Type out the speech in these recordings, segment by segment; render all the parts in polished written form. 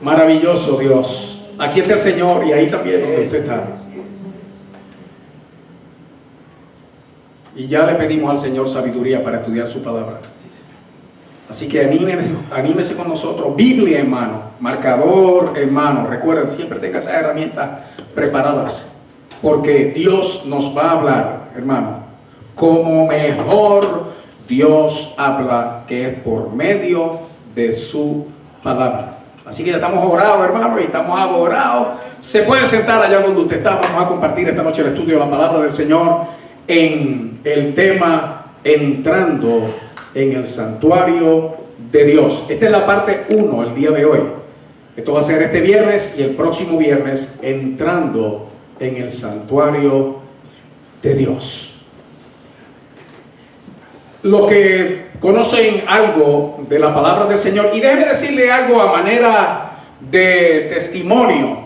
Maravilloso Dios. Aquí está el Señor y ahí también donde usted está. Y ya le pedimos al Señor sabiduría para estudiar su palabra. Así que anímese con nosotros. Biblia en mano, marcador en mano. Recuerden, siempre tenga esas herramientas preparadas. Porque Dios nos va a hablar, hermano, como mejor Dios habla, que es por medio de su palabra. Así que ya estamos orados, hermano, y estamos adorados. Se puede sentar allá donde usted está. Vamos a compartir esta noche el estudio de la palabra del Señor en el tema entrando en el santuario de Dios. Esta es la parte 1 el día de hoy. Esto va a ser este viernes y el próximo viernes, entrando en el santuario de Dios. Los que conocen algo de la palabra del Señor, y déjeme decirle algo a manera de testimonio,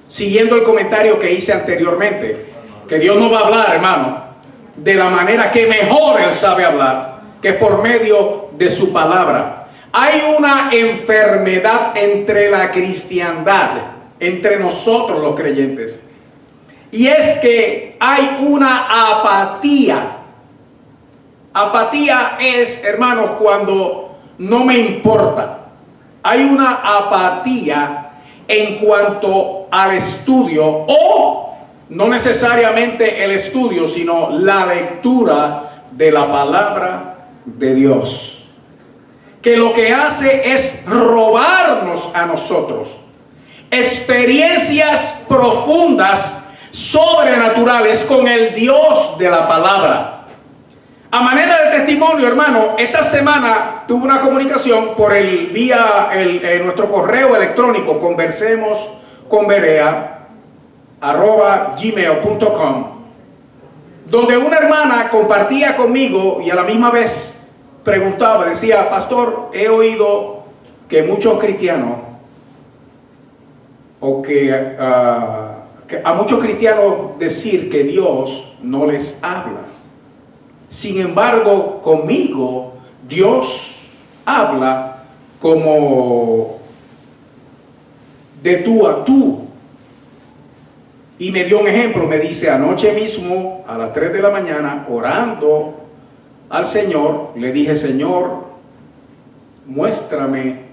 siguiendo el comentario que hice anteriormente, que Dios nos va a hablar, hermano, de la manera que mejor Él sabe hablar, que es por medio de su palabra. Hay una enfermedad entre la cristiandad, entre nosotros los creyentes, y es que hay una apatía. Apatía es, hermanos, cuando no me importa. Hay una apatía en cuanto al estudio, o no necesariamente el estudio, sino la lectura de la palabra de Dios, que lo que hace es robarnos a nosotros experiencias profundas, sobrenaturales con el Dios de la palabra. A manera de testimonio, hermano, esta semana tuve una comunicación por el vía nuestro correo electrónico conversemos@gmail.com, donde una hermana compartía conmigo y a la misma vez preguntaba, decía: pastor, he oído que muchos cristianos, o que a muchos cristianos decir que Dios no les habla. Sin embargo, conmigo Dios habla como de tú a tú. Y me dio un ejemplo, me dice: anoche mismo a las 3 de la mañana, orando al Señor, le dije: Señor, muéstrame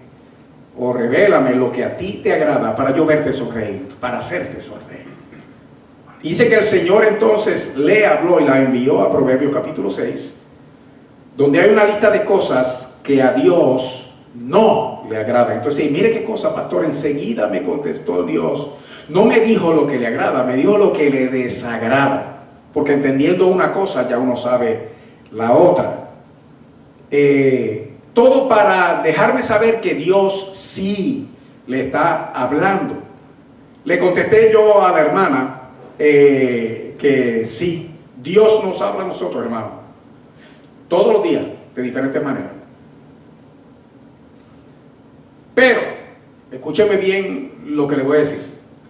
o revélame lo que a ti te agrada para yo verte sonreír, para hacerte sonreír. Dice que el Señor entonces le habló y la envió a Proverbios capítulo 6, donde hay una lista de cosas que a Dios no le agradan. Entonces, mire qué cosa, pastor, enseguida me contestó Dios. No me dijo lo que le agrada, me dijo lo que le desagrada. Porque entendiendo una cosa ya uno sabe la otra. Todo para dejarme saber que Dios sí le está hablando. Le contesté yo a la hermana que sí, Dios nos habla a nosotros, hermano, todos los días, de diferentes maneras. Pero, escúcheme bien lo que le voy a decir.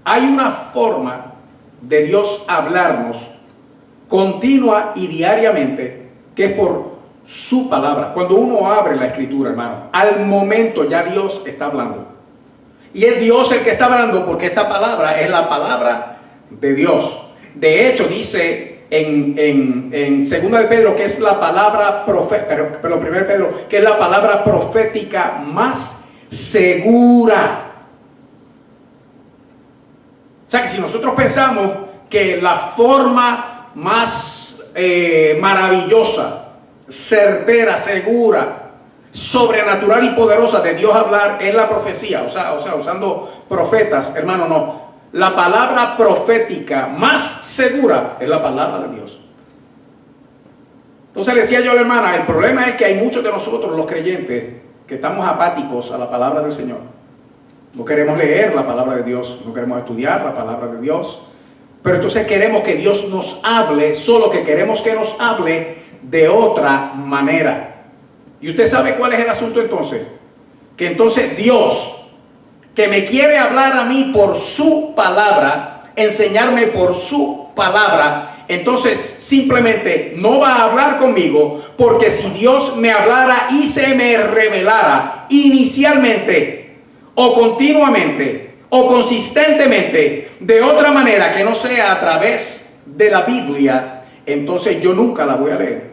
Hay una forma de Dios hablarnos continua y diariamente, que es por su palabra. Cuando uno abre la escritura, hermano, al momento ya Dios está hablando. Y es Dios el que está hablando, porque esta palabra es la palabra de Dios. De hecho, dice en segunda de Pedro que es la palabra profética, pero primero Pedro, que es la palabra profética más segura. O sea que si nosotros pensamos que la forma más maravillosa, certera, segura, sobrenatural y poderosa de Dios hablar es la profecía, o sea, usando profetas, hermano, no. La palabra profética más segura es la palabra de Dios. Entonces le decía yo a la hermana, el problema es que hay muchos de nosotros, los creyentes, que estamos apáticos a la palabra del Señor. No queremos leer la palabra de Dios, no queremos estudiar la palabra de Dios, pero entonces queremos que Dios nos hable, solo que queremos que nos hable de otra manera. ¿Y usted sabe cuál es el asunto entonces? Que entonces Dios, que me quiere hablar a mí por su palabra, enseñarme por su palabra, entonces simplemente no va a hablar conmigo, porque si Dios me hablara y se me revelara inicialmente, o continuamente, o consistentemente, de otra manera que no sea a través de la Biblia, entonces yo nunca la voy a leer.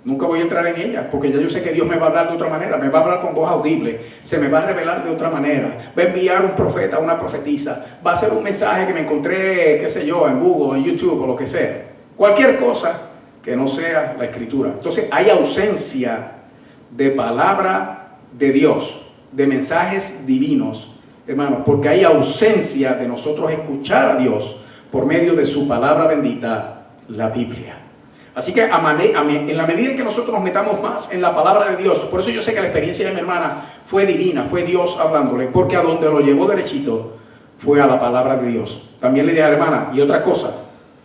Nunca voy a entrar en ella, porque ya yo sé que Dios me va a hablar de otra manera, me va a hablar con voz audible, se me va a revelar de otra manera, va a enviar un profeta, una profetisa, va a ser un mensaje que me encontré, qué sé yo, en Google, en YouTube o lo que sea. Cualquier cosa que no sea la Escritura. Entonces hay ausencia de palabra de Dios, de mensajes divinos, hermanos, porque hay ausencia de nosotros escuchar a Dios por medio de su palabra bendita, la Biblia. Así que en la medida en que nosotros nos metamos más en la palabra de Dios, por eso yo sé que la experiencia de mi hermana fue divina, fue Dios hablándole, porque a donde lo llevó derechito fue a la palabra de Dios. También le dije a la hermana, y otra cosa,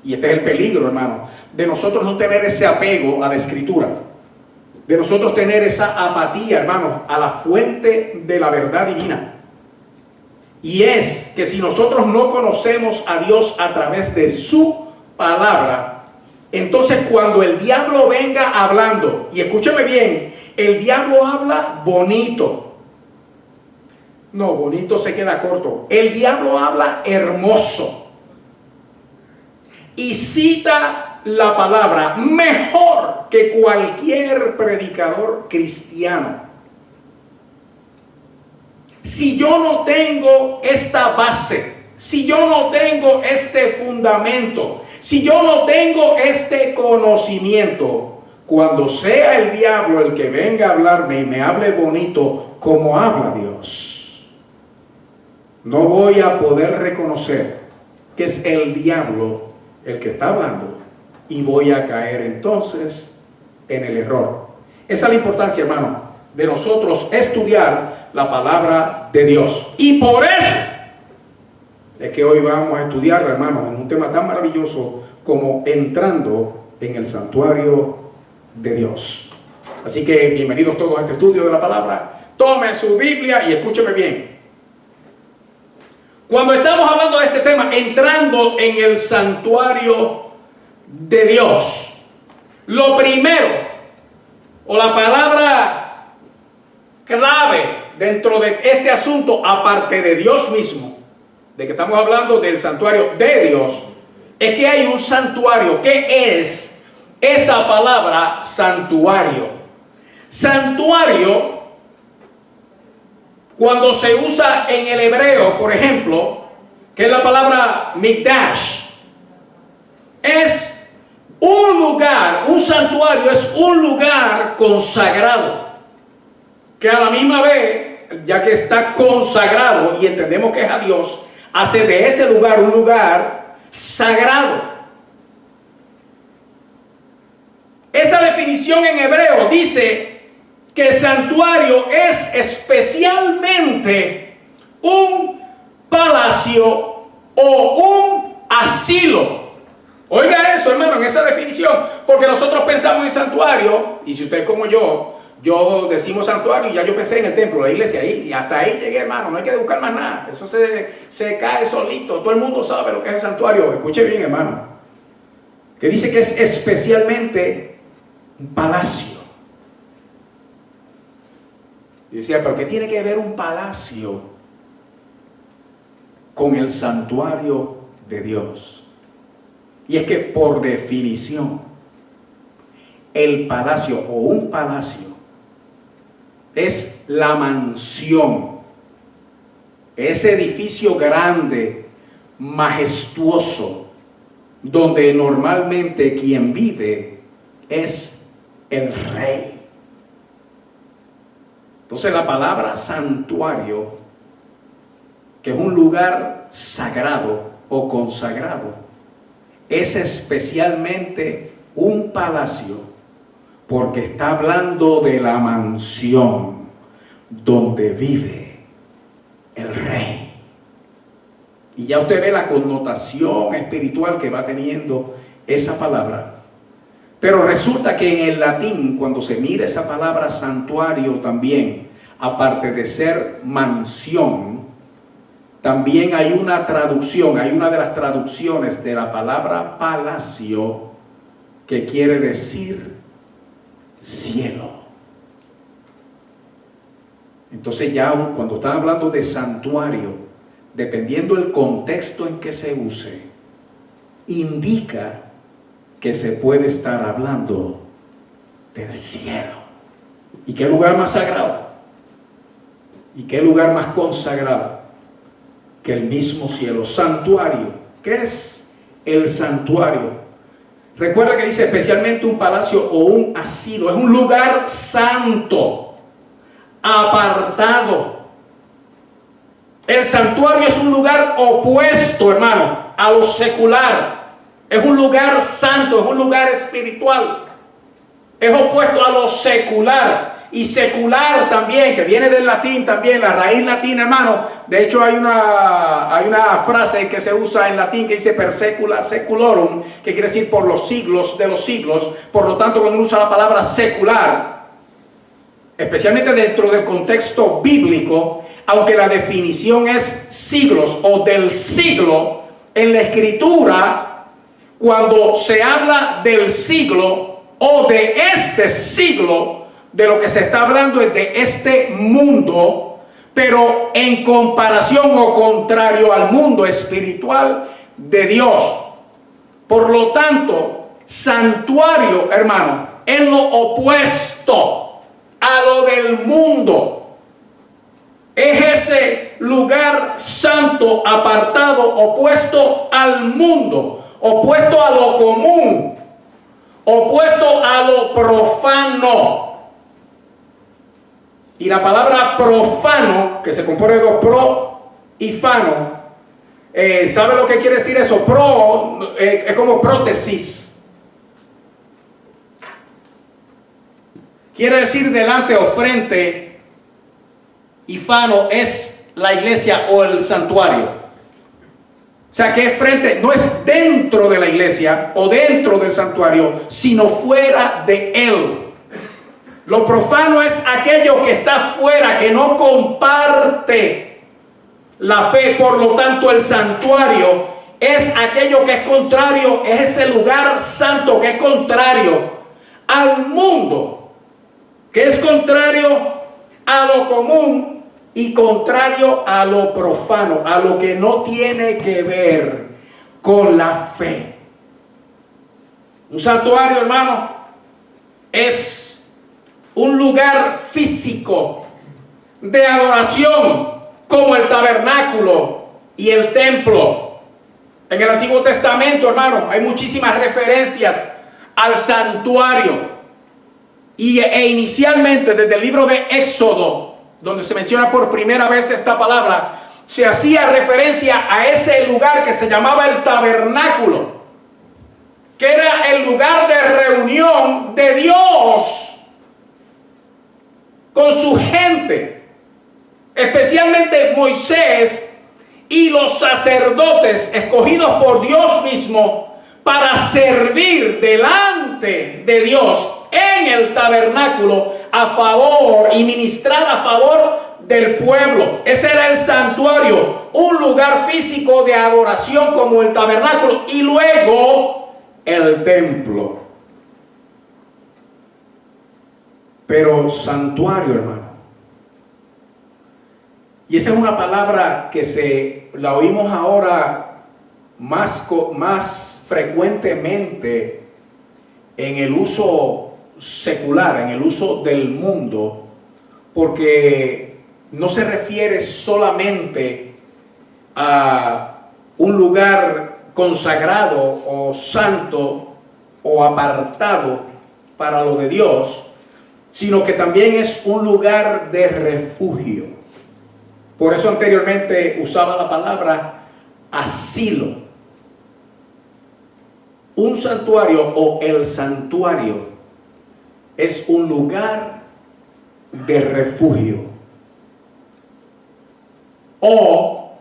y este es el peligro, hermano, de nosotros no tener ese apego a la Escritura, de nosotros tener esa apatía, hermanos, a la fuente de la verdad divina. Y es que si nosotros no conocemos a Dios a través de su palabra, entonces cuando el diablo venga hablando, y escúcheme bien, el diablo habla bonito. No, bonito se queda corto. El diablo habla hermoso. Y cita la palabra mejor que cualquier predicador cristiano. Si yo no tengo esta base, si yo no tengo este fundamento, si yo no tengo este conocimiento, cuando sea el diablo el que venga a hablarme y me hable bonito como habla Dios, no voy a poder reconocer que es el diablo el que está hablando y voy a caer entonces en el error. Esa es la importancia, hermano, de nosotros estudiar la palabra de Dios. Y por eso es que hoy vamos a estudiar, hermanos, en un tema tan maravilloso como entrando en el santuario de Dios. Así que bienvenidos todos a este estudio de la palabra. Tome su Biblia y escúcheme bien. Cuando estamos hablando de este tema, entrando en el santuario de Dios, lo primero, o la palabra clave dentro de este asunto, aparte de Dios mismo, de que estamos hablando del santuario de Dios, es que hay un santuario. ¿Qué es esa palabra santuario? Santuario, cuando se usa en el hebreo, por ejemplo, que es la palabra mikdash, es un lugar, un santuario es un lugar consagrado, que a la misma vez, ya que está consagrado y entendemos que es a Dios, hace de ese lugar un lugar sagrado. Esa definición en hebreo dice que el santuario es especialmente un palacio o un asilo. Oiga eso, hermano, en esa definición, porque nosotros pensamos en santuario, y si usted como yo decimos santuario y ya yo pensé en el templo, la iglesia, ahí, y hasta ahí llegué, hermano, no hay que buscar más nada, eso se cae solito, todo el mundo sabe lo que es el santuario. Escuche bien, hermano, que dice que es especialmente un palacio. Y decía, pero ¿qué tiene que ver un palacio con el santuario de Dios? Y es que por definición, el palacio o un palacio es la mansión, ese edificio grande, majestuoso, donde normalmente quien vive es el rey. Entonces la palabra santuario, que es un lugar sagrado o consagrado, es especialmente un palacio, porque está hablando de la mansión donde vive el rey. Y ya usted ve la connotación espiritual que va teniendo esa palabra. Pero resulta que en el latín, cuando se mira esa palabra santuario también, aparte de ser mansión, también hay una traducción, hay una de las traducciones de la palabra palacio que quiere decir cielo. Entonces ya cuando están hablando de santuario, dependiendo del contexto en que se use, indica que se puede estar hablando del cielo. ¿Y qué lugar más sagrado? ¿Y qué lugar más consagrado que el mismo cielo? Santuario. ¿Qué es el santuario? Recuerda que dice especialmente un palacio o un asilo. Es un lugar santo, apartado. El santuario es un lugar opuesto, hermano, a lo secular. Es un lugar santo, es un lugar espiritual. Es opuesto a lo secular. Y secular también, que viene del latín también, la raíz latina, hermano. De hecho hay una frase que se usa en latín que dice per secula seculorum, que quiere decir por los siglos de los siglos. Por lo tanto, cuando uno usa la palabra secular, especialmente dentro del contexto bíblico, aunque la definición es siglos o del siglo, en la escritura, cuando se habla del siglo o de este siglo, de lo que se está hablando es de este mundo, pero en comparación o contrario al mundo espiritual de Dios. Por lo tanto, santuario, hermano, es lo opuesto a lo del mundo. Es ese lugar santo, apartado, opuesto al mundo, opuesto a lo común, opuesto a lo profano. Y la palabra profano, que se compone de dos, pro y fano, ¿sabe lo que quiere decir eso? Pro es como prótesis. Quiere decir delante o frente, y fano es la iglesia o el santuario. O sea que es frente, no es dentro de la iglesia o dentro del santuario, sino fuera de él. Lo profano es aquello que está fuera, que no comparte la fe. Por lo tanto, el santuario es aquello que es contrario, es ese lugar santo que es contrario al mundo, que es contrario a lo común y contrario a lo profano, a lo que no tiene que ver con la fe. Un santuario, hermano, es un lugar físico de adoración, como el tabernáculo y el templo. En el Antiguo Testamento, hermano, hay muchísimas referencias al santuario. E inicialmente, desde el libro de Éxodo, donde se menciona por primera vez esta palabra, se hacía referencia a ese lugar que se llamaba el tabernáculo, que era el lugar de reunión de Dios con su gente, especialmente Moisés y los sacerdotes escogidos por Dios mismo para servir delante de Dios en el tabernáculo a favor y ministrar a favor del pueblo. Ese era el santuario, un lugar físico de adoración como el tabernáculo, y luego el templo. Pero santuario, hermano, y esa es una palabra que la oímos ahora más frecuentemente en el uso secular, en el uso del mundo, porque no se refiere solamente a un lugar consagrado o santo o apartado para lo de Dios, sino que también es un lugar de refugio. Por eso anteriormente usaba la palabra asilo. Un santuario o el santuario es un lugar de refugio o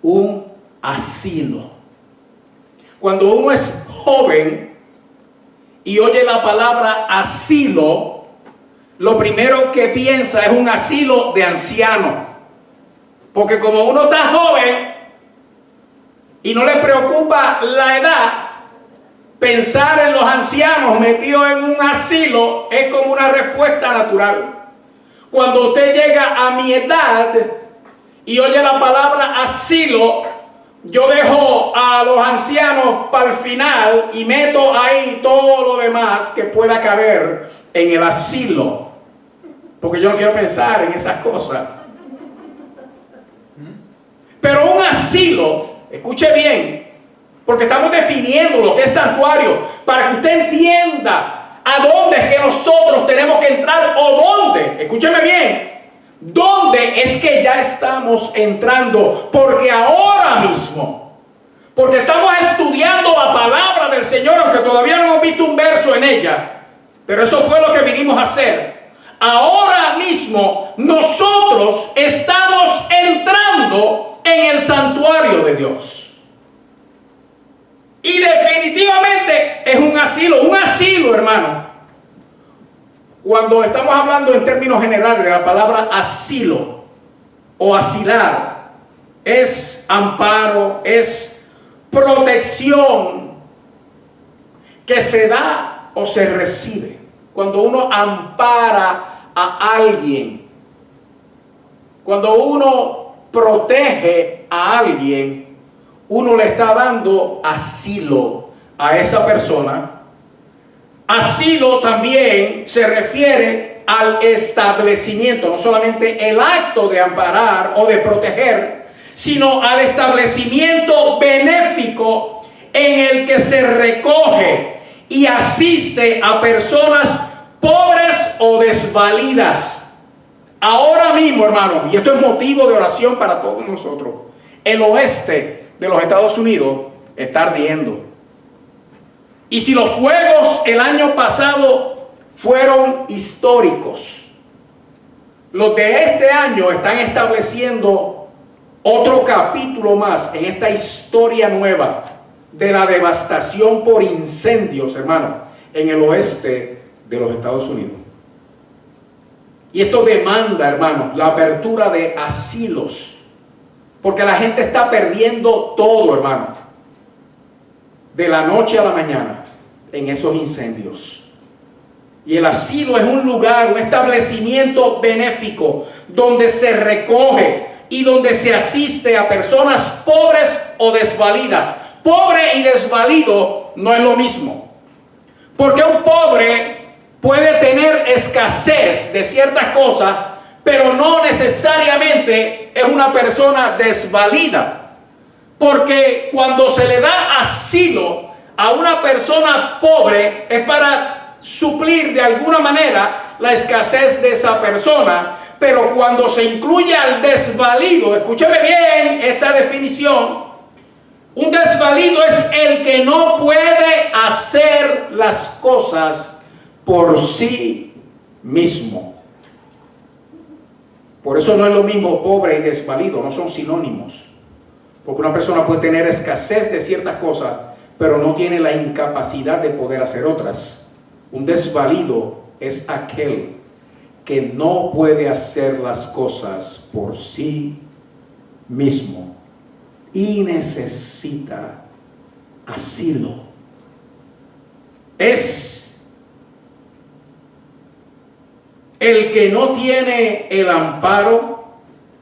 un asilo. Cuando uno es joven y oye la palabra asilo, lo primero que piensa es un asilo de ancianos. Porque como uno está joven y no le preocupa la edad, pensar en los ancianos metidos en un asilo es como una respuesta natural. Cuando usted llega a mi edad y oye la palabra asilo, yo dejo a los ancianos para el final y meto ahí todo lo demás que pueda caber en el asilo. Porque yo no quiero pensar en esas cosas. Pero un asilo, escuche bien, porque estamos definiendo lo que es santuario, para que usted entienda a dónde es que nosotros tenemos que entrar o dónde, escúcheme bien, dónde es que ya estamos entrando, porque ahora mismo, porque estamos estudiando la palabra del Señor, aunque todavía no hemos visto un verso en ella, pero eso fue lo que vinimos a hacer. Ahora mismo nosotros estamos entrando en el santuario de Dios. Y definitivamente es un asilo, hermano. Cuando estamos hablando en términos generales de la palabra asilo o asilar, es amparo, es protección que se da o se recibe. Cuando uno ampara a alguien, cuando uno protege a alguien, uno le está dando asilo a esa persona. Asilo también se refiere al establecimiento, no solamente el acto de amparar o de proteger, sino al establecimiento benéfico en el que se recoge y asiste a personas pobres o desvalidas. Ahora mismo, hermano, y esto es motivo de oración para todos nosotros, el oeste de los Estados Unidos está ardiendo. Y si los fuegos el año pasado fueron históricos, los de este año están estableciendo otro capítulo más en esta historia nueva de la devastación por incendios, hermano, en el oeste de los Estados Unidos. Y esto demanda, hermano, la apertura de asilos, porque la gente está perdiendo todo, hermano, de la noche a la mañana en esos incendios. Y el asilo es un lugar, un establecimiento benéfico donde se recoge y donde se asiste a personas pobres o desvalidas. Pobre y desvalido no es lo mismo, porque un pobre puede tener escasez de ciertas cosas, pero no necesariamente es una persona desvalida, porque cuando se le da asilo a una persona pobre es para suplir de alguna manera la escasez de esa persona, pero cuando se incluye al desvalido, escúcheme bien esta definición. Un desvalido es el que no puede hacer las cosas por sí mismo. Por eso no es lo mismo pobre y desvalido, no son sinónimos. Porque una persona puede tener escasez de ciertas cosas, pero no tiene la incapacidad de poder hacer otras. Un desvalido es aquel que no puede hacer las cosas por sí mismo y necesita asilo. Es el que no tiene el amparo,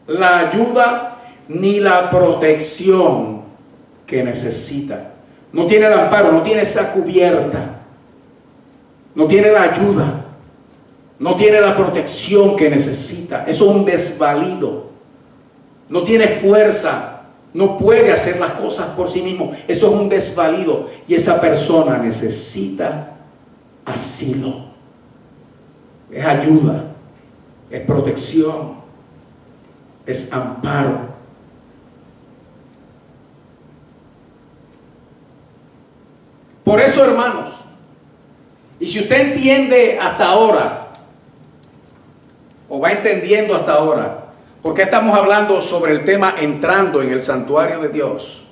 la ayuda ni la protección que necesita. No tiene el amparo, no tiene esa cubierta, no tiene la ayuda, no tiene la protección que necesita. Eso es un desvalido. No tiene fuerza, no puede hacer las cosas por sí mismo. Eso es un desvalido y esa persona necesita asilo. Es ayuda, es protección, es amparo. Por eso, hermanos, y si usted entiende hasta ahora, o va entendiendo hasta ahora, ¿por qué estamos hablando sobre el tema entrando en el santuario de Dios?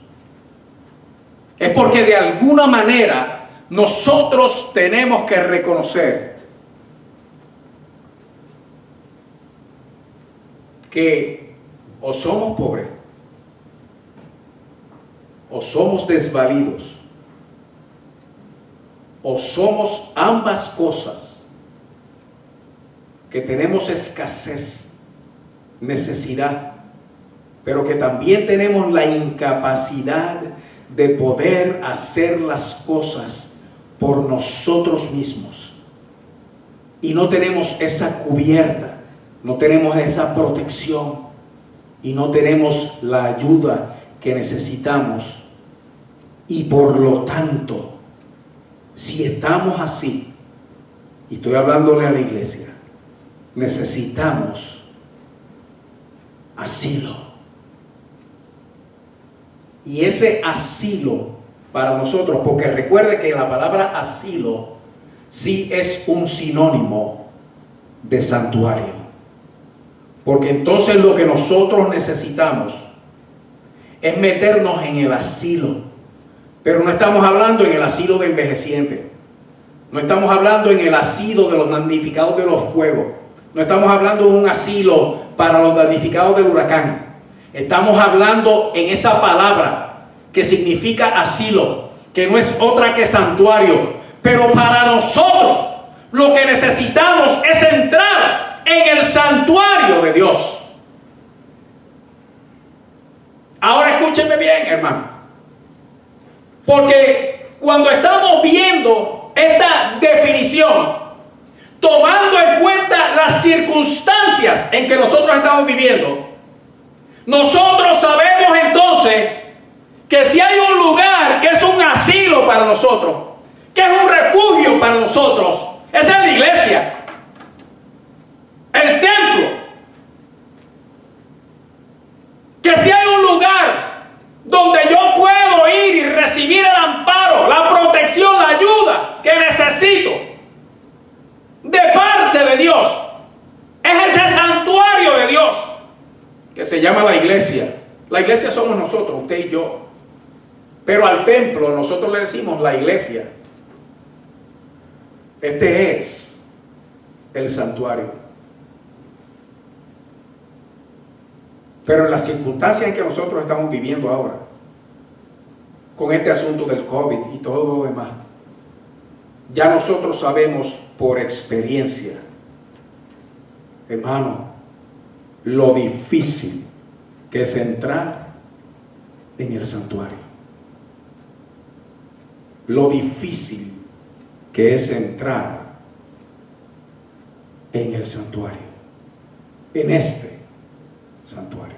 Es porque de alguna manera nosotros tenemos que reconocer que o somos pobres o somos desvalidos o somos ambas cosas que tenemos escasez, necesidad, pero que también tenemos la incapacidad de poder hacer las cosas por nosotros mismos. Y no tenemos esa cubierta, no tenemos esa protección y no tenemos la ayuda que necesitamos. Y por lo tanto, si estamos así, y estoy hablándole a la iglesia, necesitamos asilo. Y ese asilo para nosotros, porque recuerde que la palabra asilo sí es un sinónimo de santuario. Porque entonces lo que nosotros necesitamos es meternos en el asilo. Pero no estamos hablando en el asilo de envejecientes. No estamos hablando en el asilo de los damnificados de los fuegos. No estamos hablando de un asilo para los damnificados del huracán. Estamos hablando en esa palabra que significa asilo, que no es otra que santuario. Pero para nosotros lo que necesitamos es entrar en el santuario de Dios. Ahora escúchenme bien, hermano. Porque cuando estamos viendo esta definición, tomando en cuenta las circunstancias en que nosotros estamos viviendo, nosotros sabemos entonces que si hay un lugar que es un asilo para nosotros, que es un refugio para nosotros, esa es la iglesia, el templo. Que si hay un lugar donde yo puedo ir y recibir el amparo, la protección, la ayuda que necesito de parte de Dios, es ese santuario de Dios que se llama la iglesia. La iglesia somos nosotros, usted y yo. Pero al templo nosotros le decimos la iglesia. Este es el santuario. Pero en las circunstancias en que nosotros estamos viviendo ahora, con este asunto del COVID y todo lo demás, ya nosotros sabemos por experiencia, hermano, lo difícil que es entrar en el santuario. Lo difícil que es entrar en el santuario, en este santuario.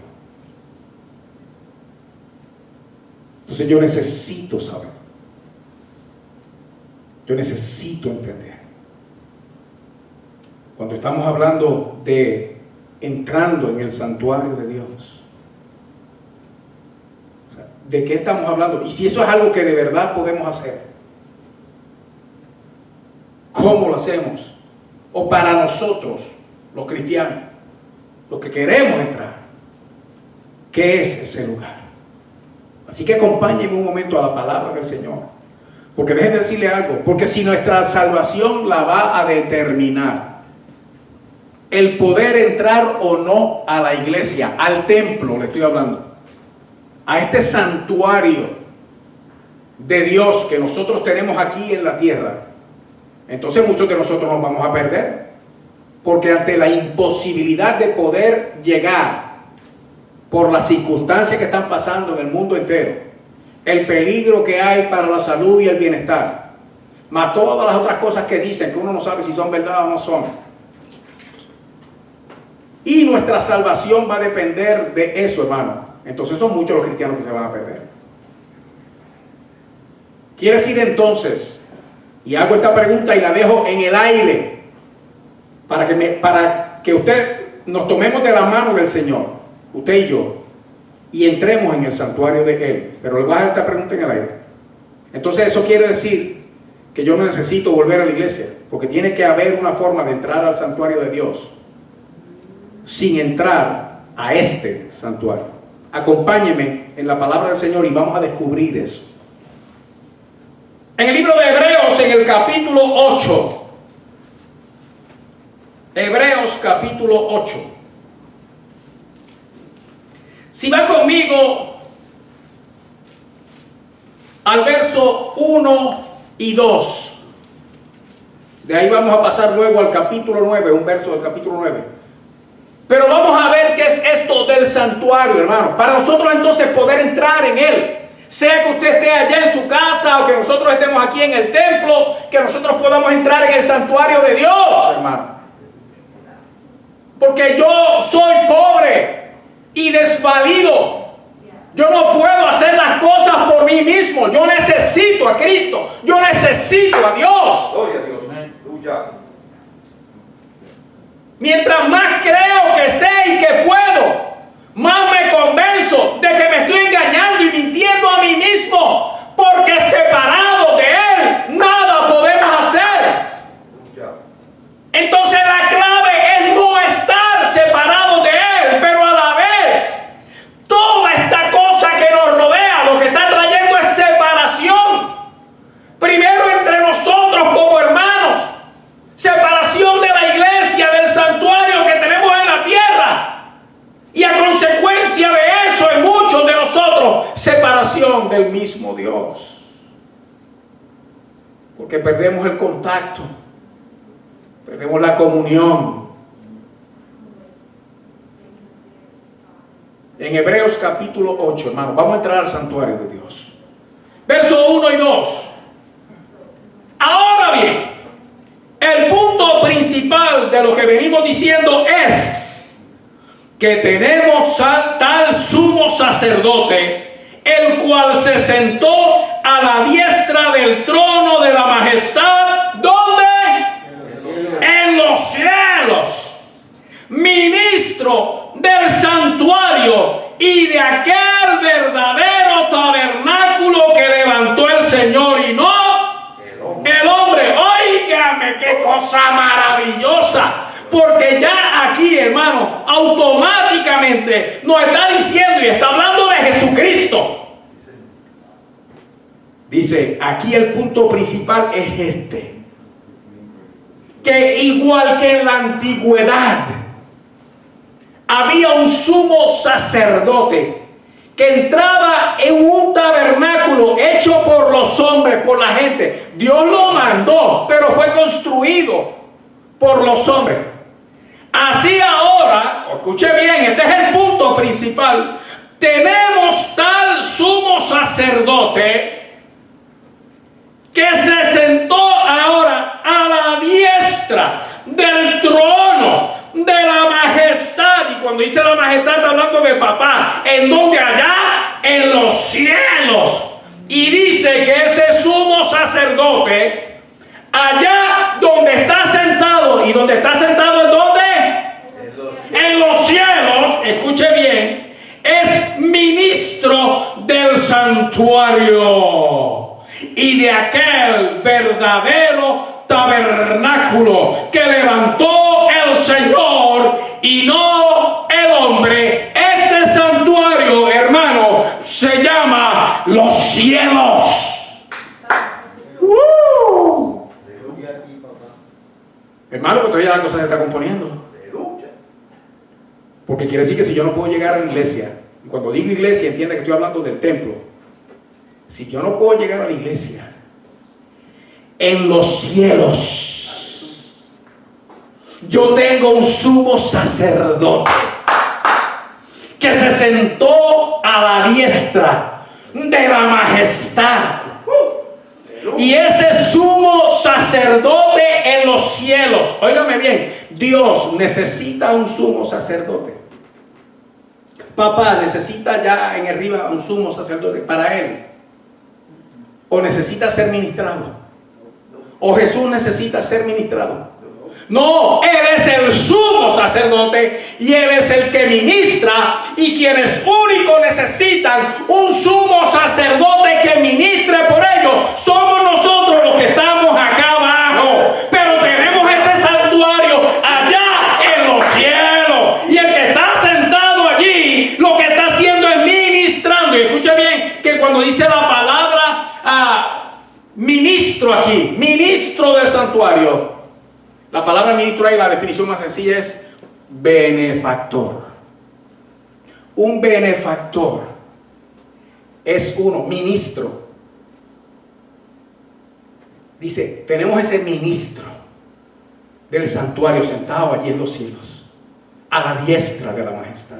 Entonces yo necesito saber, yo necesito entender. Cuando estamos hablando de entrando en el santuario de Dios, ¿de qué estamos hablando? Y si eso es algo que de verdad podemos hacer, ¿cómo lo hacemos? O para nosotros, los cristianos, los que queremos entrar, ¿qué es ese lugar? Así que acompáñenme un momento a la palabra del Señor. Porque déjenme decirle algo, porque si nuestra salvación la va a determinar el poder entrar o no a la iglesia, al templo, le estoy hablando, a este santuario de Dios que nosotros tenemos aquí en la tierra, entonces muchos de nosotros nos vamos a perder, porque ante la imposibilidad de poder llegar por las circunstancias que están pasando en el mundo entero, el peligro que hay para la salud y el bienestar, más todas las otras cosas que dicen que uno no sabe si son verdad o no son, y nuestra salvación va a depender de eso, hermano, entonces son muchos los cristianos que se van a perder. Quiere decir entonces, y hago esta pregunta y la dejo en el aire para que usted nos tomemos de la mano del Señor, usted y yo, y entremos en el santuario de Él. Pero le voy a dejar esta pregunta en el aire. Entonces eso quiere decir que yo no necesito volver a la iglesia, porque tiene que haber una forma de entrar al santuario de Dios sin entrar a este santuario. Acompáñeme en la palabra del Señor y vamos a descubrir eso. En el libro de Hebreos, en el capítulo 8, Hebreos capítulo 8. Si va conmigo al verso 1 y 2. De ahí vamos a pasar luego al capítulo 9, un verso del capítulo 9. Pero vamos a ver qué es esto del santuario, hermano. Para nosotros entonces poder entrar en él. Sea que usted esté allá en su casa o que nosotros estemos aquí en el templo, que nosotros podamos entrar en el santuario de Dios, hermano. Porque yo soy pobre y desvalido. Yo no puedo hacer las cosas por mí mismo. Yo necesito a Cristo. Yo necesito a Dios. Gloria a Dios. Aleluya. Mientras más creo que sé y que puedo, más me convenzo de que me estoy engañando y mintiendo a mí mismo. Porque separado de Él, nada podemos hacer. Entonces la clave es no estar separados de Él, pero a la vez, toda esta cosa que nos rodea, lo que está trayendo es separación. Primero entre nosotros como hermanos, separación de la iglesia, del santuario que tenemos en la tierra. Y a consecuencia de eso, en muchos de nosotros, separación del mismo Dios. Porque perdemos el contacto, perdemos la comunión. En Hebreos capítulo 8, hermano, vamos a entrar al santuario de Dios. Versos 1 y 2. Ahora bien, el punto principal de lo que venimos diciendo es que tenemos tal sumo sacerdote, el cual se sentó a la diestra del trono de la majestad, ¿dónde? En los cielos, ministro del santuario y de aquel verdadero tabernáculo que levantó el Señor y no el hombre. Óigame, qué cosa maravillosa. Porque ya aquí, hermano, automáticamente nos está diciendo y está hablando de Jesucristo. Dice, aquí el punto principal es este. Que igual que en la antigüedad, había un sumo sacerdote que entraba en un tabernáculo hecho por los hombres, por la gente. Dios lo mandó, pero fue construido por los hombres. Así ahora, escuche bien, este es el punto principal. Tenemos tal sumo sacerdote que se sentó ahora a la diestra del trono de la majestad. Y cuando dice la majestad está hablando de papá. ¿En donde? Allá en los cielos. Y dice que ese sumo sacerdote, allá donde está sentado, y donde está sentado ¿en dónde? En los cielos, escuche bien, es ministro del santuario y de aquel verdadero tabernáculo que levantó el Señor y no el hombre. Este santuario, hermano, se llama los cielos. Hermano, pues todavía la cosa se está componiendo. Porque quiere decir que si yo no puedo llegar a la iglesia, y cuando digo iglesia entiende que estoy hablando del templo. Si yo no puedo llegar a la iglesia, en los cielos yo tengo un sumo sacerdote que se sentó a la diestra de la majestad. Y ese sumo sacerdote en los cielos, óigame bien, Dios necesita un sumo sacerdote. Papá necesita ya en arriba un sumo sacerdote para él. O necesita ser ministrado. O Jesús necesita ser ministrado. No, Él es el sumo sacerdote y Él es el que ministra, y quienes únicos necesitan un sumo sacerdote que ministre por ellos somos nosotros los que estamos acá abajo. Pero tenemos ese santuario allá en los cielos, y el que está sentado allí lo que está haciendo es ministrando. Y escucha bien que cuando dice la palabra ministro aquí, ministro del santuario, la palabra ministro ahí, la definición más sencilla es benefactor. Un benefactor es uno, ministro. Dice, tenemos ese ministro. del santuario, sentado allí en los cielos, a la diestra de la majestad.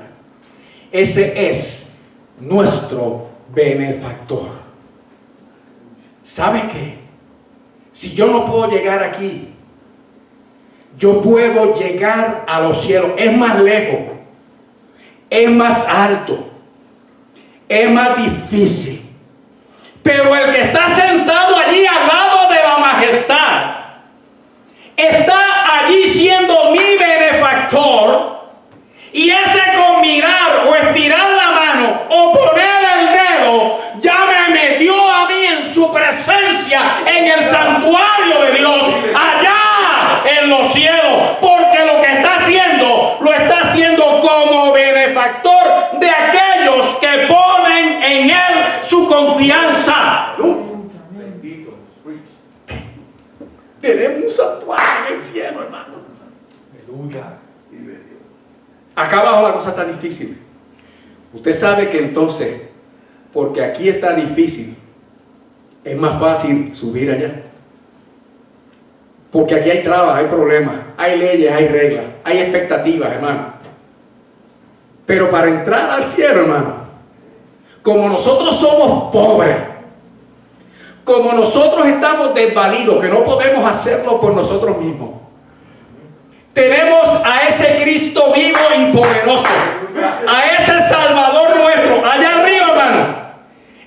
Ese es nuestro benefactor. ¿Sabe qué? Si yo no puedo llegar aquí, yo puedo llegar a los cielos. Es más lejos, es más alto, es más difícil. Pero el que está sentado allí al lado de la majestad, está allí siendo mi benefactor, y ese con mirar o estirar la mano o poner el dedo ya me metió a mí en su presencia, en el santuario de Dios, allá en los cielos, porque lo que está haciendo, lo está haciendo como benefactor de aquellos que ponen en Él su confianza. Tenemos un santuario en el cielo, hermano. Aleluya. Acá abajo la cosa está difícil. Usted sabe que entonces, porque aquí está difícil, es más fácil subir allá. Porque aquí hay trabas, hay problemas, hay leyes, hay reglas, hay expectativas, hermano. Pero para entrar al cielo, hermano, como nosotros somos pobres, como nosotros estamos desvalidos, que no podemos hacerlo por nosotros mismos, tenemos a ese Cristo vivo y poderoso, a ese Salvador nuestro, allá arriba, hermano.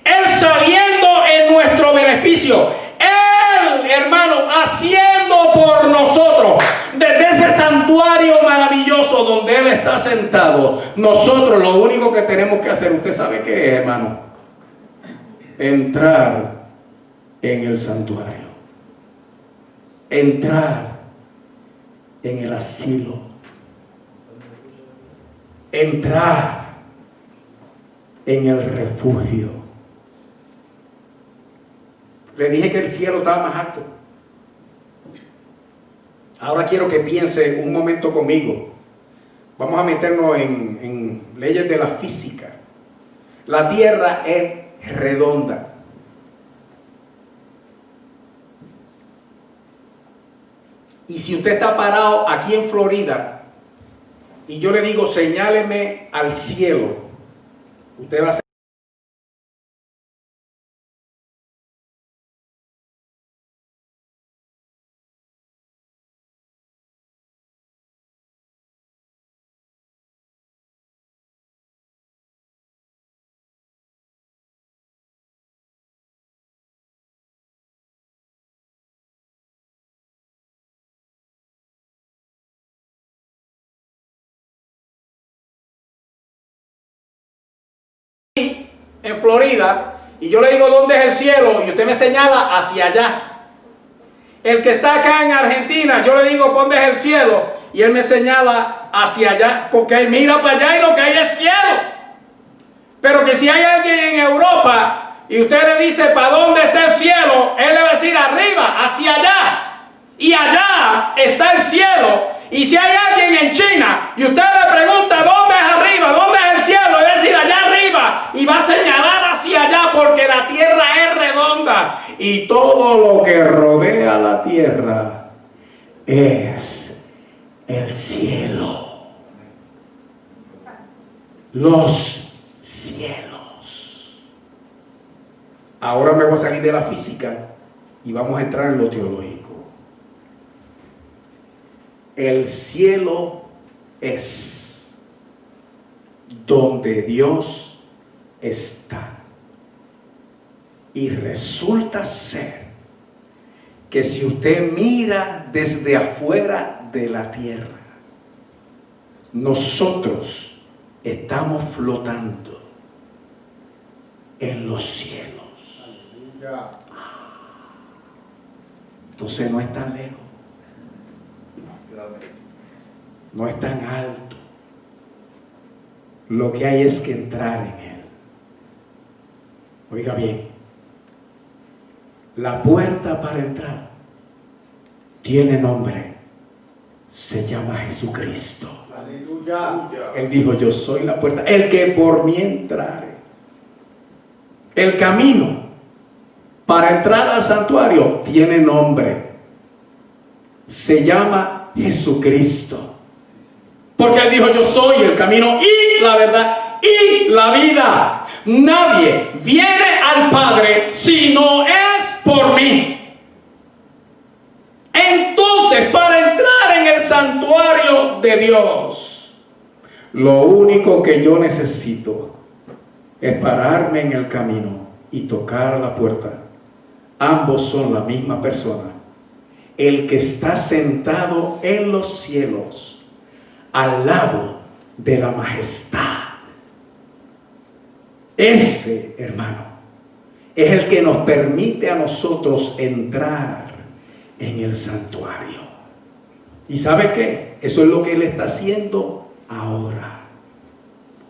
Él saliendo en nuestro beneficio. Él, hermano, haciendo por nosotros, desde ese santuario maravilloso donde Él está sentado. Nosotros lo único que tenemos que hacer, ¿usted sabe qué es, hermano? Entrar en el santuario. Entrar en el asilo, entrar en el refugio. Le dije que el cielo estaba más alto. Ahora quiero que piense un momento conmigo. Vamos a meternos en leyes de la física. La tierra es redonda. Y si usted está parado aquí en Florida y yo le digo, señáleme al cielo, usted va a hacer. En Florida, y yo le digo dónde es el cielo, y usted me señala hacia allá. El que está acá en Argentina, yo le digo dónde es el cielo, y él me señala hacia allá, porque él mira para allá y lo que hay es cielo. Pero que si hay alguien en Europa y usted le dice para dónde está el cielo, él le va a decir arriba, hacia allá. Y allá está el cielo. Y si hay alguien en China y usted le pregunta dónde es arriba, dónde es el cielo, él va a decir allá arriba. Y va a señalar hacia allá porque la tierra es redonda. Y todo lo que rodea la tierra es el cielo. Los cielos. Ahora me voy a salir de la física y vamos a entrar en lo teológico. El cielo es donde Dios está. Y resulta ser que si usted mira desde afuera de la tierra, nosotros estamos flotando en los cielos. Entonces no es tan lejos. No es tan alto. Lo que hay es que entrar en Él. Oiga bien, la puerta para entrar tiene nombre. Se llama Jesucristo. Aleluya. Él dijo, yo soy la puerta, el que por mí entrare. El camino para entrar al santuario tiene nombre. Se llama Jesucristo. Porque Él dijo: yo soy el camino y la verdad y la vida. Nadie viene al Padre si no es por mí. Entonces, para entrar en el santuario de Dios, lo único que yo necesito es pararme en el camino y tocar la puerta. Ambos son la misma persona. El que está sentado en los cielos, al lado de la majestad. Ese, hermano, es el que nos permite a nosotros entrar en el santuario. ¿Y sabe qué? Eso es lo que Él está haciendo ahora.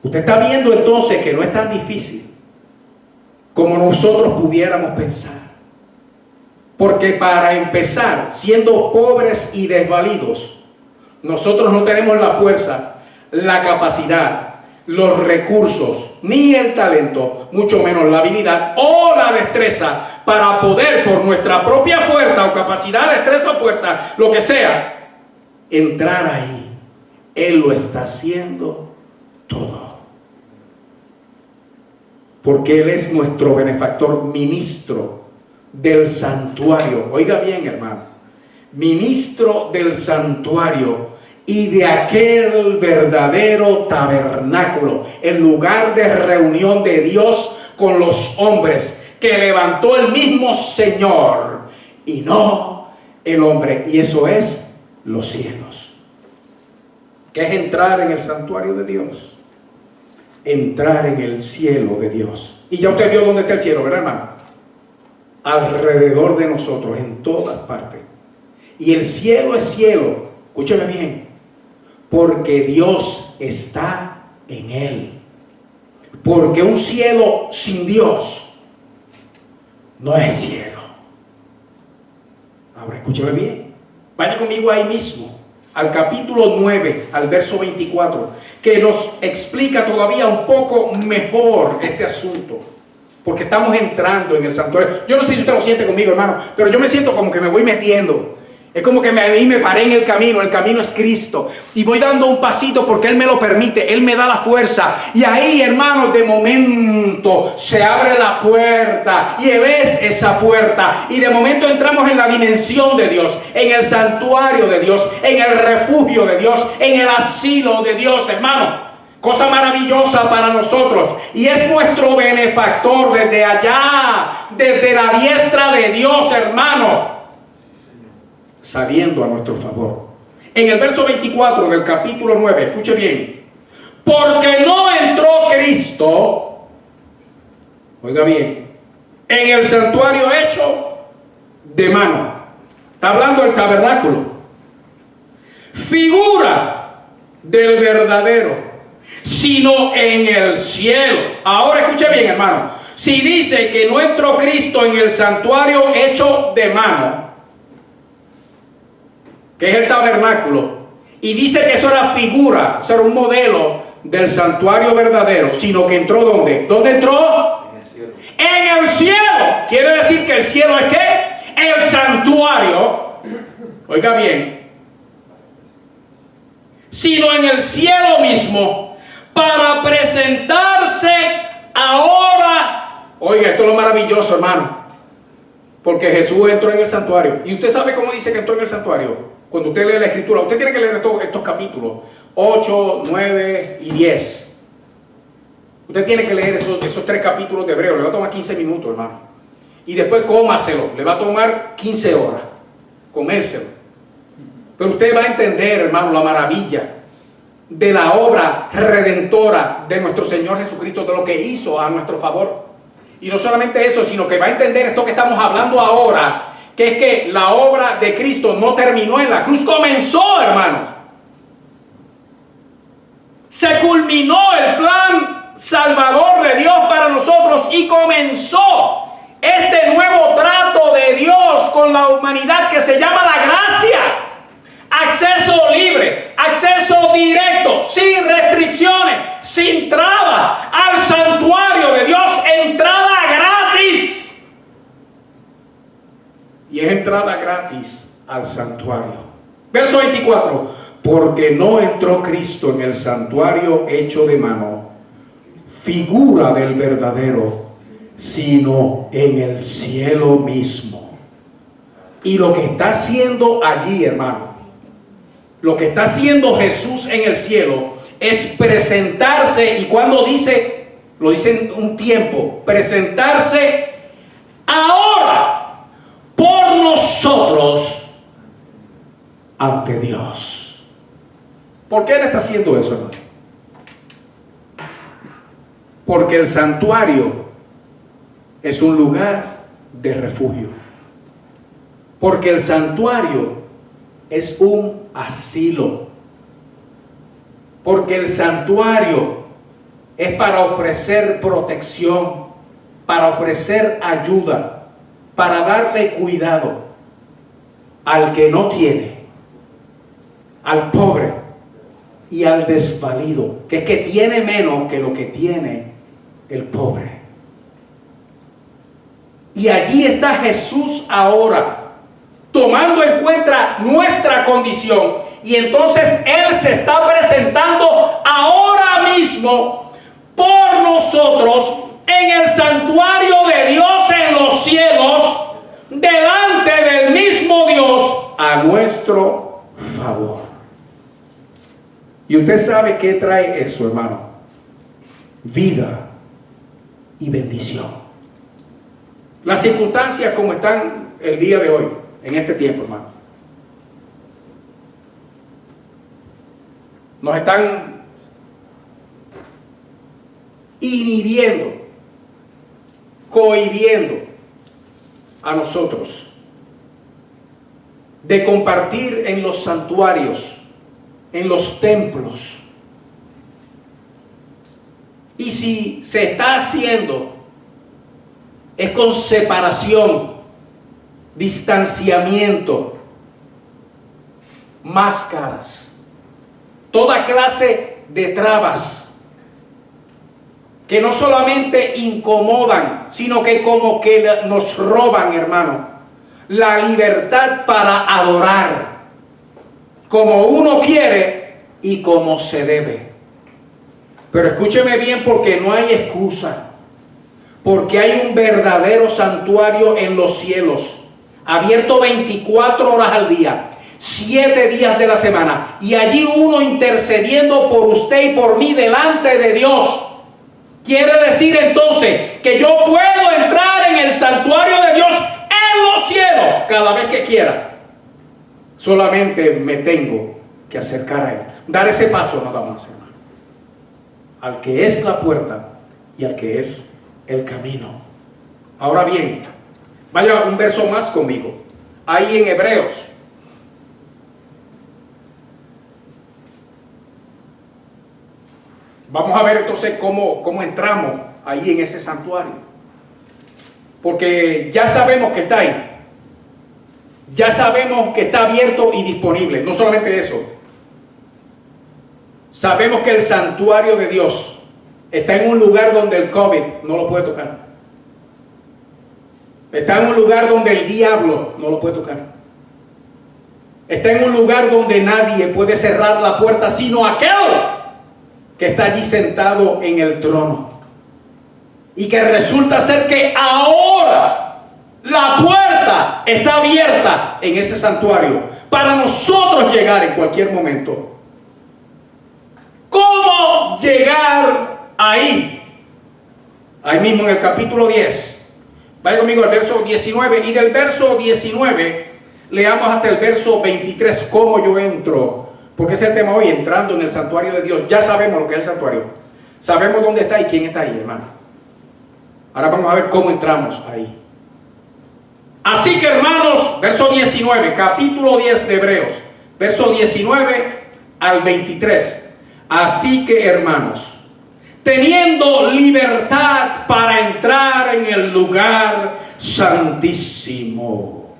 Usted está viendo entonces que no es tan difícil como nosotros pudiéramos pensar. Porque para empezar, siendo pobres y desvalidos, nosotros no tenemos la fuerza, la capacidad, los recursos, ni el talento, mucho menos la habilidad o la destreza para poder por nuestra propia fuerza o capacidad, destreza o fuerza, lo que sea, entrar ahí. Él lo está haciendo todo. Porque Él es nuestro benefactor, ministro del santuario. Oiga bien, hermano, ministro del santuario y de aquel verdadero tabernáculo, el lugar de reunión de Dios con los hombres, que levantó el mismo Señor y no el hombre, y eso es los cielos. ¿Qué es entrar en el santuario de Dios? Entrar en el cielo de Dios. Y ya usted vio dónde está el cielo, ¿verdad, hermano? Alrededor de nosotros, en todas partes. Y el cielo es cielo, escúcheme bien, porque Dios está en él. Porque un cielo sin Dios no es cielo. Ahora escúcheme bien, vaya conmigo ahí mismo al capítulo 9, al verso 24, que nos explica todavía un poco mejor este asunto. Porque estamos entrando en el santuario. Yo no sé si usted lo siente conmigo, hermano, pero yo me siento como que me voy metiendo. Es como que ahí me paré en el camino es Cristo. Y voy dando un pasito porque Él me lo permite, Él me da la fuerza. Y ahí, hermanos, de momento se abre la puerta y ves esa puerta. Y de momento entramos en la dimensión de Dios, en el santuario de Dios, en el refugio de Dios, en el asilo de Dios, hermano. Cosa maravillosa para nosotros. Y es nuestro benefactor desde allá, desde la diestra de Dios, hermano, saliendo a nuestro favor. En el verso 24 del capítulo 9, escuche bien. Porque no entró Cristo, oiga bien, en el santuario hecho de mano. Está hablando del tabernáculo. Figura del verdadero, sino en el cielo. Ahora escuche bien, hermano. Si dice que no entró Cristo en el santuario hecho de mano, que es el tabernáculo, y dice que eso era figura, o sea, era un modelo del santuario verdadero, sino que entró ¿dónde? ¿Dónde entró? En el cielo. En el cielo. Quiere decir que el cielo es ¿qué? El santuario. Oiga bien. Sino en el cielo mismo, para presentarse ahora. Oiga, esto es lo maravilloso, hermano, porque Jesús entró en el santuario. Y usted sabe cómo dice que entró en el santuario. Cuando usted lee la escritura, usted tiene que leer estos capítulos 8, 9 y 10. Usted tiene que leer esos 3 capítulos de Hebreo. Le va a tomar 15 minutos, hermano. Y después cómaselo. Le va a tomar 15 horas comérselo. Pero usted va a entender, hermano, la maravilla de la obra redentora de nuestro Señor Jesucristo, de lo que hizo a nuestro favor. Y no solamente eso, sino que va a entender esto que estamos hablando ahora, que es que la obra de Cristo no terminó en la cruz, comenzó, hermanos. Se culminó el plan salvador de Dios para nosotros y comenzó este nuevo trato de Dios con la humanidad que se llama la gracia. Acceso libre, acceso directo, sin restricciones, sin trabas, al santuario de Dios, entrada gratis. Y es entrada gratis al santuario. Verso 24. Porque no entró Cristo en el santuario hecho de mano, figura del verdadero, sino en el cielo mismo. Y lo que está haciendo allí, hermano, lo que está haciendo Jesús en el cielo es presentarse, y cuando dice, lo dice en un tiempo, presentarse ahora por nosotros ante Dios. ¿Por qué Él está haciendo eso, hermano? Porque el santuario es un lugar de refugio. Porque el santuario es un asilo. Porque el santuario es para ofrecer protección, para ofrecer ayuda, para darle cuidado al que no tiene, al pobre y al desvalido, que es que tiene menos que lo que tiene el pobre. Y allí está Jesús ahora, tomando en cuenta nuestra condición, y entonces Él se está presentando ahora mismo por nosotros en el santuario de Dios en los cielos, delante del mismo Dios, a nuestro favor. Y usted sabe qué trae eso, hermano: vida y bendición. Las circunstancias como están el día de hoy, en este tiempo, hermano, nos están inhibiendo, cohibiendo a nosotros de compartir en los santuarios, en los templos. Y si se está haciendo, es con separación, distanciamiento, máscaras, toda clase de trabas que no solamente incomodan, sino que como que nos roban, hermano, la libertad para adorar como uno quiere y como se debe. Pero escúcheme bien, porque no hay excusa, porque hay un verdadero santuario en los cielos, abierto 24 horas al día, 7 días de la semana, y allí uno intercediendo por usted y por mí delante de Dios. Quiere decir entonces que yo puedo entrar en el santuario de Dios en los cielos cada vez que quiera. Solamente me tengo que acercar a Él. Dar ese paso nada más, hermano. Al que es la puerta y al que es el camino. Ahora bien, vaya un verso más conmigo. Ahí en Hebreos. Vamos a ver entonces cómo entramos ahí en ese santuario. Porque ya sabemos que está ahí. Ya sabemos que está abierto y disponible. No solamente eso. Sabemos que el santuario de Dios está en un lugar donde el COVID no lo puede tocar. Está en un lugar donde el diablo no lo puede tocar. Está en un lugar donde nadie puede cerrar la puerta sino aquel que está allí sentado en el trono. Y que resulta ser que ahora la puerta está abierta en ese santuario para nosotros llegar en cualquier momento. ¿Cómo llegar ahí? Ahí mismo en el capítulo 10. Vaya conmigo al verso 19. Y del verso 19 leamos hasta el verso 23. ¿Cómo yo entro? Porque es el tema hoy, entrando en el santuario de Dios. Ya sabemos lo que es el santuario. Sabemos dónde está y quién está ahí, hermano. Ahora vamos a ver cómo entramos ahí. Así que, hermanos, verso 19, capítulo 10 de Hebreos, verso 19 al 23. Así que, hermanos, teniendo libertad para entrar en el lugar santísimo,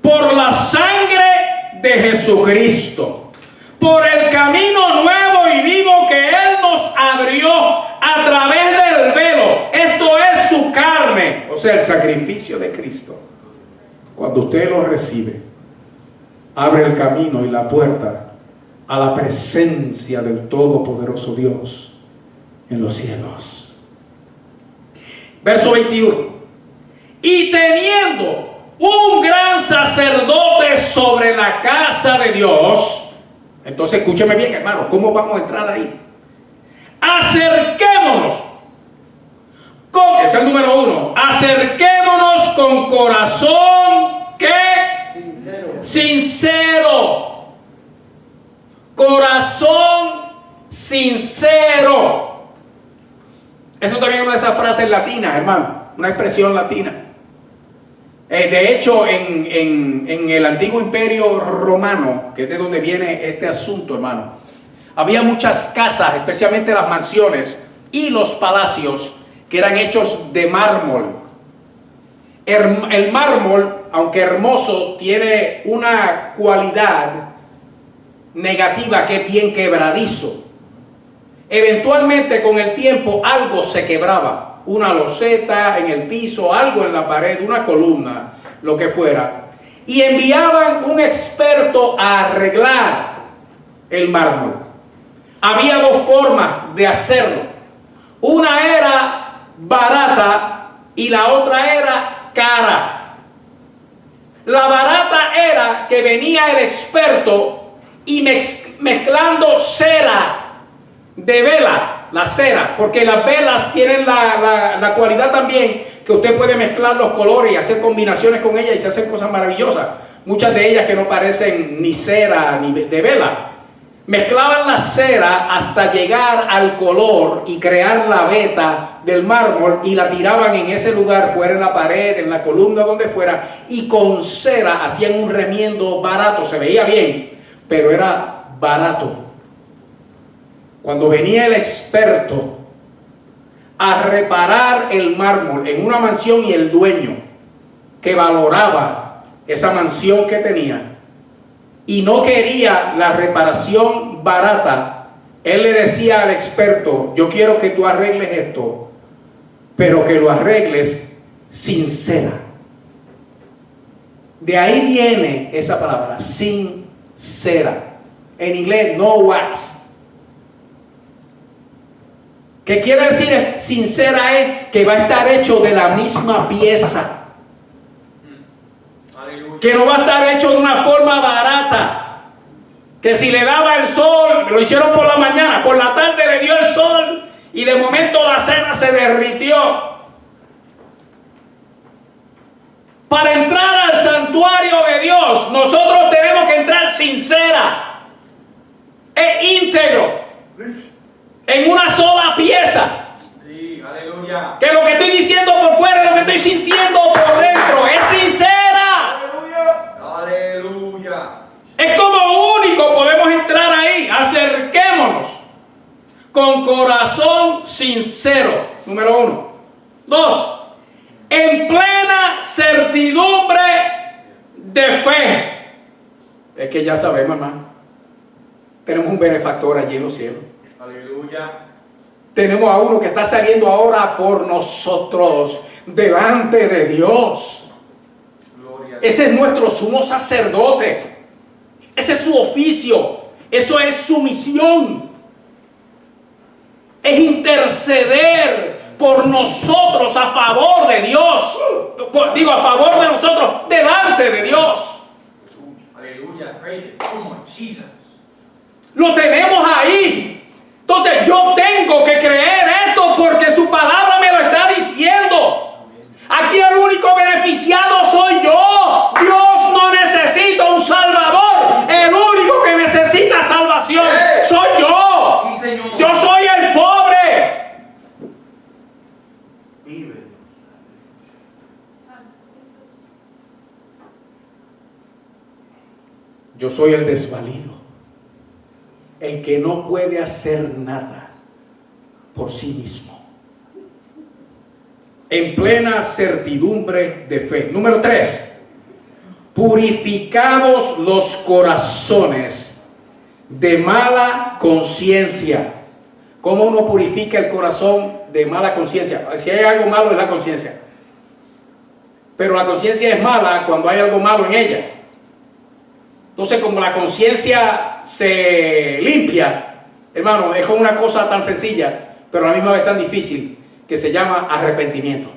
por la sangre de Jesucristo, por el camino nuevo y vivo que Él nos abrió a través del velo, esto es su carne, o sea, el sacrificio de Cristo. Cuando usted lo recibe, abre el camino y la puerta a la presencia del Todopoderoso Dios en los cielos. Verso 21. Y teniendo un gran sacerdote sobre la casa de Dios. Entonces escúcheme bien, hermano, ¿cómo vamos a entrar ahí? Acerquémonos. Es el número 1. Acerquémonos con corazón ¿qué? Sincero. Corazón sincero. Eso también es una de esas frases latinas, hermano. Una expresión latina. De hecho, en el antiguo imperio romano, que es de donde viene este asunto, hermano, había muchas casas, especialmente las mansiones y los palacios, que eran hechos de mármol. El mármol, aunque hermoso, tiene una cualidad negativa que es bien quebradizo. Eventualmente, con el tiempo, algo se quebraba. Una loseta en el piso, algo en la pared, una columna, lo que fuera. Y enviaban un experto a arreglar el mármol. Había dos formas de hacerlo. Una era barata y la otra era cara. La barata era que venía el experto y mezclando cera de vela, la cera, porque las velas tienen la cualidad también que usted puede mezclar los colores y hacer combinaciones con ellas y se hacen cosas maravillosas. Muchas de ellas que no parecen ni cera ni de vela. Mezclaban la cera hasta llegar al color y crear la veta del mármol y la tiraban en ese lugar, fuera en la pared, en la columna, donde fuera, y con cera hacían un remiendo barato. Se veía bien, pero era barato. Cuando venía el experto a reparar el mármol en una mansión y el dueño que valoraba esa mansión que tenía y no quería la reparación barata, él le decía al experto: yo quiero que tú arregles esto, pero que lo arregles sincera. De ahí viene esa palabra, sincera. En inglés, no wax. ¿Qué quiere decir sincera? Es que va a estar hecho de la misma pieza. Que no va a estar hecho de una forma barata. Que si le daba el sol, lo hicieron por la mañana, por la tarde le dio el sol y de momento la cera se derritió. Para entrar al santuario de Dios, nosotros tenemos que entrar sincera e íntegro, en una sola pieza. Sí, aleluya. Que lo que estoy diciendo por fuera es lo que estoy sintiendo por dentro. Es sincera. Aleluya. Es como único podemos entrar ahí. Acerquémonos con corazón sincero. Número 1. 2. En plena certidumbre de fe. Es que ya sabemos, hermano. Tenemos un benefactor allí en los cielos. Aleluya. Tenemos a uno que está saliendo ahora por nosotros delante de Dios. Gloria. Ese es nuestro sumo sacerdote. Ese es su oficio. Eso es su misión. Es interceder por nosotros a favor de Dios. Digo, a favor de nosotros delante de Dios. Aleluya. Praise it. Come on, Jesus. Lo tenemos ahí. Entonces yo tengo que creer esto porque su palabra me lo está diciendo. Aquí el único beneficiado soy yo. Dios no necesita un salvador. El único que necesita salvación soy yo. Sí, Señor. Yo soy el pobre. Yo soy el desvalido. El que no puede hacer nada por sí mismo. En plena certidumbre de fe. Número 3. Purificados los corazones de mala conciencia. ¿Cómo uno purifica el corazón de mala conciencia? Si hay algo malo es la conciencia. Pero la conciencia es mala cuando hay algo malo en ella. Entonces, como la conciencia se limpia, hermano, es como una cosa tan sencilla, pero a la misma vez tan difícil, que se llama arrepentimiento.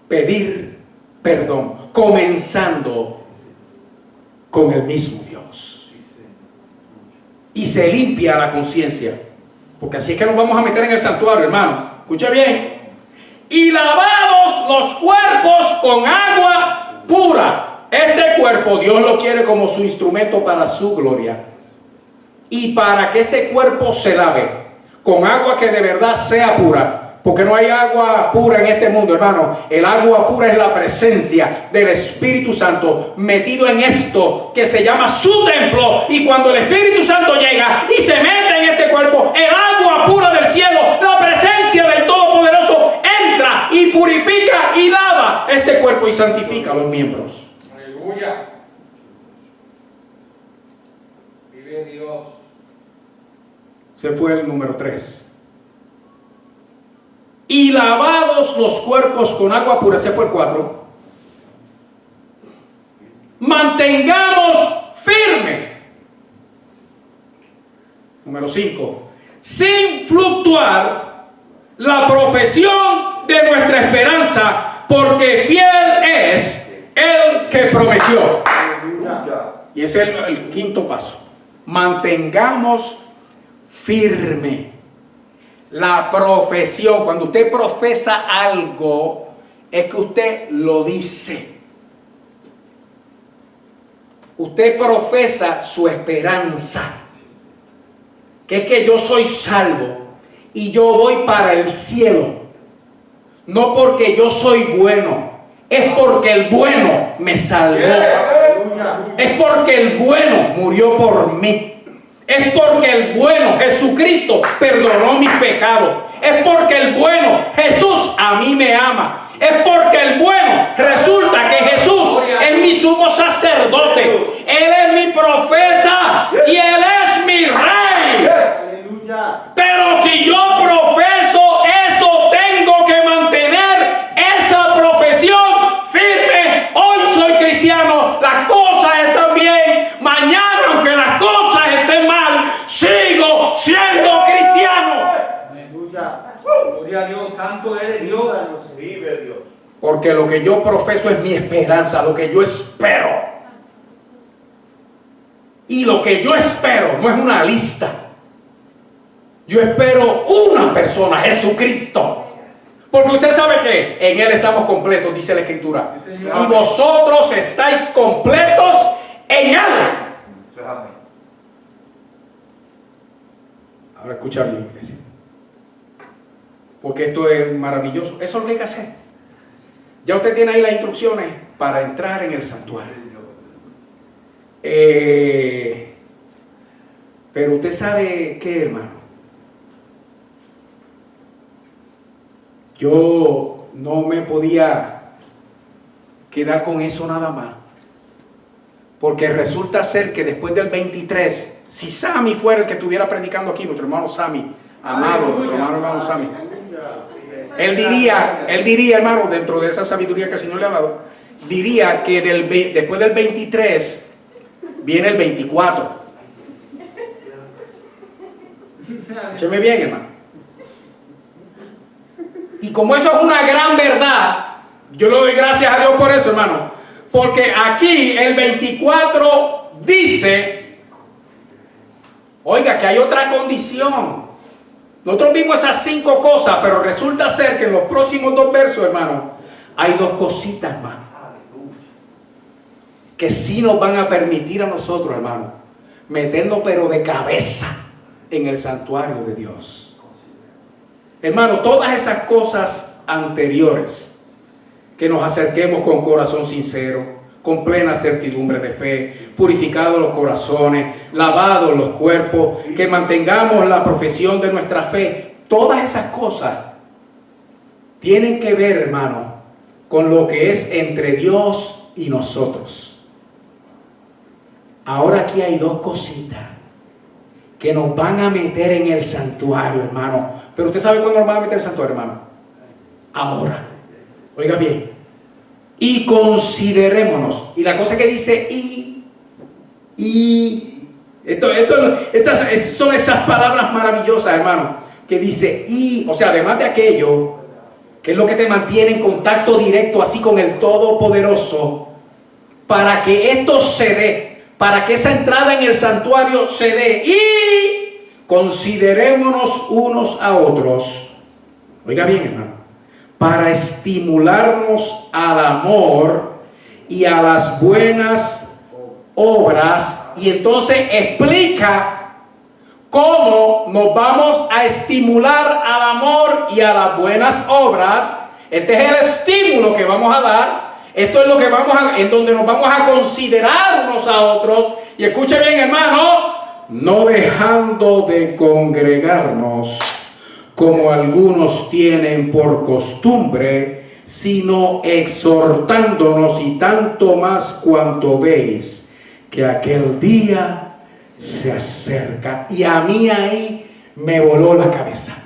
Pedir perdón, comenzando con el mismo Dios. Y se limpia la conciencia, porque así es que nos vamos a meter en el santuario, hermano. Escuche bien. Y lavados los cuerpos con agua pura. Este cuerpo Dios lo quiere como su instrumento para su gloria. Y para que este cuerpo se lave con agua que de verdad sea pura. Porque no hay agua pura en este mundo, hermano. El agua pura es la presencia del Espíritu Santo metido en esto que se llama su templo. Y cuando el Espíritu Santo llega y se mete en este cuerpo, el agua pura del cielo, la presencia del Todopoderoso entra y purifica y lava este cuerpo y santifica a los miembros. Aleluya. Vive Dios. Ese fue el número 3. Y lavados los cuerpos con agua pura, ese fue el 4. Mantengamos firme. Número 5. Sin fluctuar la profesión de nuestra esperanza, porque fiel es el que prometió. Y ese es el quinto paso. Mantengamos firme la profesión. Cuando usted profesa algo, es que usted lo dice. Usted profesa su esperanza, que es que yo soy salvo y yo voy para el cielo. No porque yo soy bueno, es porque el bueno me salvó. Es porque el bueno murió por mí. Es porque el bueno Jesucristo perdonó mis pecados. Es porque el bueno Jesús a mí me ama. Es porque el bueno resulta que Jesús es mi sumo sacerdote. Él es mi profeta y Él es mi rey. Pero si yo profeso eso, tengo que mantener esa profesión firme. Hoy soy cristiano, las cosas están bien. Mañana, aunque las cosas estén mal, sigo siendo cristiano. Gloria a Dios, santo eres Dios. Vive Dios. Porque lo que yo profeso es mi esperanza, lo que yo espero. Y lo que yo espero no es una lista. Yo espero una persona, Jesucristo. Porque usted sabe que en Él estamos completos, dice la Escritura. Y vosotros estáis completos en Él. Ahora escucha bien, iglesia. Porque esto es maravilloso. Eso es lo que hay que hacer. Ya usted tiene ahí las instrucciones para entrar en el santuario. Pero usted sabe qué, hermano. Yo no me podía quedar con eso nada más. Porque resulta ser que después del 23, si Sammy fuera el que estuviera predicando aquí, nuestro hermano Sammy, amado, nuestro hermano Sammy, él diría, hermano, dentro de esa sabiduría que el Señor le ha dado, diría que después del 23 viene el 24. Escúcheme bien, hermano. Y como eso es una gran verdad, yo le doy gracias a Dios por eso, hermano. Porque aquí el 24 dice, oiga, que hay otra condición. Nosotros vimos esas 5 cosas, pero resulta ser que en los próximos 2 versos, hermano, hay 2 cositas más que sí nos van a permitir a nosotros, hermano, meternos pero de cabeza en el santuario de Dios. Hermano, todas esas cosas anteriores, que nos acerquemos con corazón sincero, con plena certidumbre de fe, purificados los corazones, lavados los cuerpos, que mantengamos la profesión de nuestra fe. Todas esas cosas tienen que ver, hermano, con lo que es entre Dios y nosotros. Ahora aquí hay 2 cositas que nos van a meter en el santuario, hermano. Pero usted sabe cuándo nos van a meter en el santuario, hermano. Ahora. Oiga bien. Y considerémonos. Y la cosa que dice y Y estas son esas palabras maravillosas, hermano, que dice y, o sea, además de aquello, que es lo que te mantiene en contacto directo así con el Todopoderoso, para que esto se dé, para que esa entrada en el santuario se dé, y considerémonos unos a otros, oiga bien, hermano, para estimularnos al amor y a las buenas obras. Y entonces explica cómo nos vamos a estimular al amor y a las buenas obras. Este es el estímulo que vamos a dar. Esto es lo que en donde nos vamos a considerar unos a otros. Y escuche bien, hermano, no dejando de congregarnos como algunos tienen por costumbre, sino exhortándonos, y tanto más cuanto veis que aquel día se acerca. Y a mí ahí me voló la cabeza.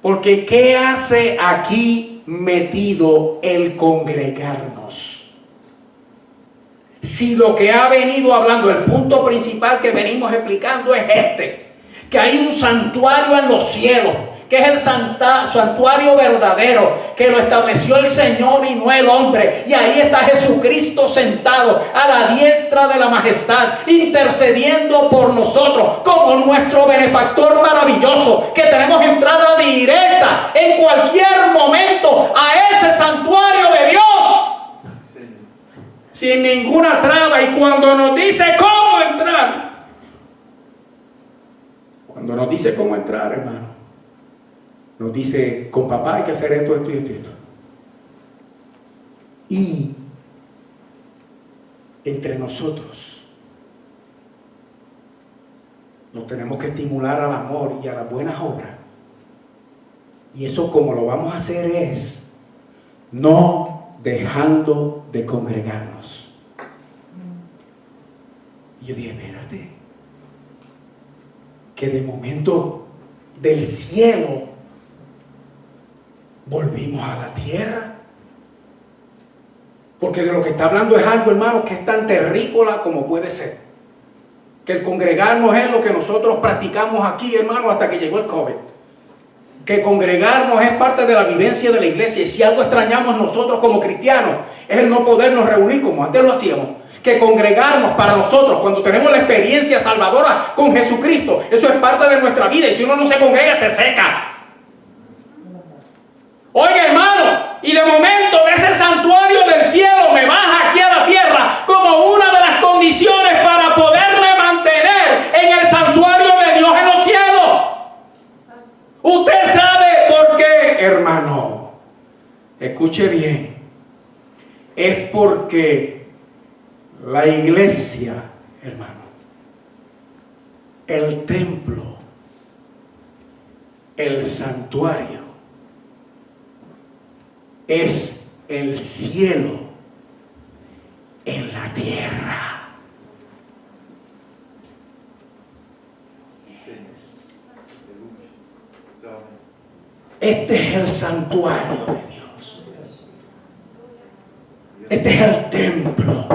Porque ¿qué hace aquí metido el congregarnos? Si lo que ha venido hablando, el punto principal que venimos explicando es este, que hay un santuario en los cielos, que es el santuario verdadero, que lo estableció el Señor y no el hombre. Y ahí está Jesucristo sentado a la diestra de la majestad, intercediendo por nosotros como nuestro benefactor maravilloso, que tenemos entrada directa en cualquier momento a ese santuario de Dios, sin ninguna traba. Y cuando nos dice cómo entrar, hermano, nos dice, con papá hay que hacer esto, esto y esto y esto. Y entre nosotros nos tenemos que estimular al amor y a las buenas obras. Y eso, como lo vamos a hacer, es no dejando de congregarnos. Y yo dije, espérate, que de momento del cielo volvimos a la tierra. Porque de lo que está hablando es algo, hermano, que es tan terrícola como puede ser. Que el congregarnos es lo que nosotros practicamos aquí, hermano, hasta que llegó el COVID. Que congregarnos es parte de la vivencia de la iglesia. Y si algo extrañamos nosotros como cristianos, es el no podernos reunir como antes lo hacíamos. Que congregarnos para nosotros, cuando tenemos la experiencia salvadora con Jesucristo, eso es parte de nuestra vida. Y si uno no se congrega, se seca. Oiga, hermano, y de momento de ese santuario del cielo me baja aquí a la tierra como una de las condiciones para poderme mantener en el santuario de Dios en los cielos. Usted sabe por qué, hermano. Escuche bien. Es porque la iglesia, hermano, el templo, el santuario, es el cielo en la tierra. Este es el santuario de Dios. Este es el templo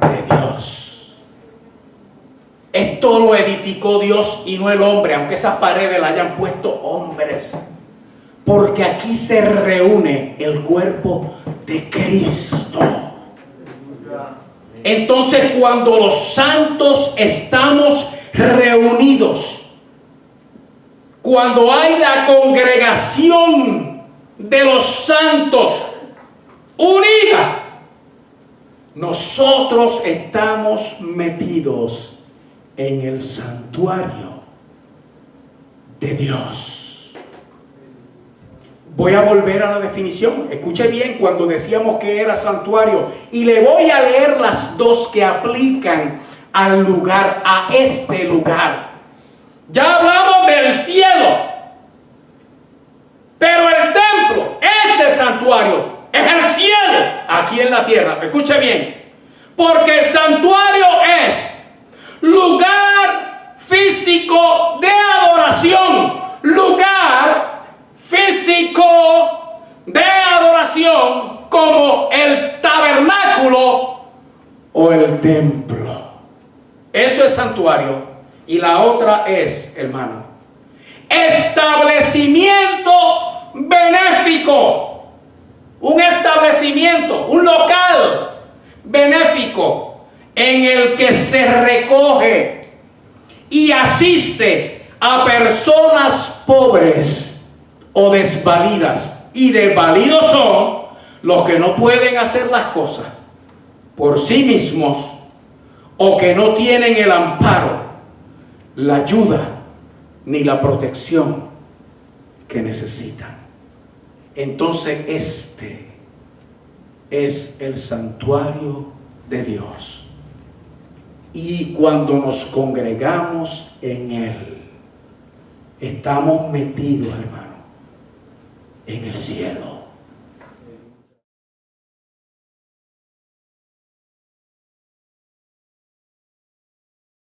de Dios. Esto lo edificó Dios y no el hombre, aunque esas paredes las hayan puesto hombres. Porque aquí se reúne el cuerpo de Cristo. Entonces, cuando los santos estamos reunidos, cuando hay la congregación de los santos unida, nosotros estamos metidos en el santuario de Dios. Voy a volver a la definición. Escuche bien cuando decíamos que era santuario. Y le voy a leer las dos que aplican al lugar, a este lugar. Ya hablamos del cielo. Pero el templo, este santuario, es el cielo aquí en la tierra. Escuche bien. Porque el santuario es lugar físico de adoración. Lugar físico de adoración, como el tabernáculo o el templo. Eso es santuario. Y la otra es, hermano, establecimiento benéfico. Un establecimiento, un local benéfico en el que se recoge y asiste a personas pobres o desvalidas. Y desvalidos son los que no pueden hacer las cosas por sí mismos o que no tienen el amparo, la ayuda ni la protección que necesitan. Entonces este es el santuario de Dios. Y cuando nos congregamos en Él, estamos metidos, hermano, en el cielo.